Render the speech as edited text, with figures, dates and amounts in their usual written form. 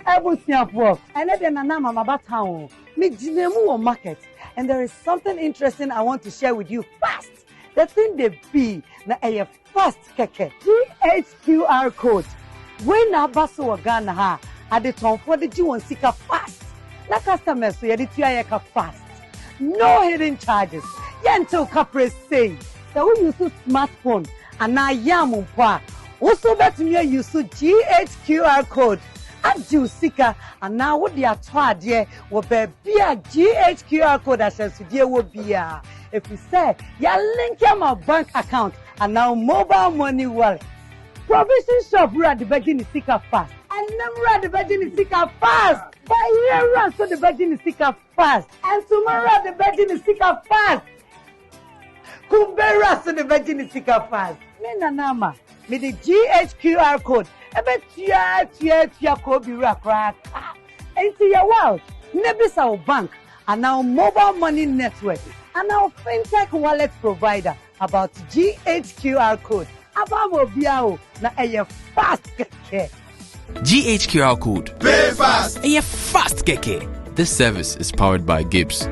Ebusiafo, and then Nana Mama Town. Me Jinemu market, and there is something interesting I want to share with you fast. The thing they be na a fast keke GHQR code. When na baso Ghana ha, at the time for the G1 Sika fast. Na customers so yedi tuya fast. No hidden charges. Yanto capre say that we use smartphone and na yamu pa. Also bet me use GHQR code. Adu Sika and now what they are tried here will be a GHQR code as a will be if you say you link your bank account and now mobile money wallet. Provision shop run the Virgin Sika fast. And never run the Virgin Sika fast. By year run so the Virgin Sika fast. And tomorrow the Virgin Sika fast. Kumbera so the Virgin Sika fast. Nena nama. Me the GHQR code. Ebe tia code be rakra. Into your world. Nebisa bank and now mobile money network and now fintech wallet provider about GHQR code. Abamo biao na eye fast keke. GHQR code. Pay fast. Eye fast keke. This service is powered by Gibbs.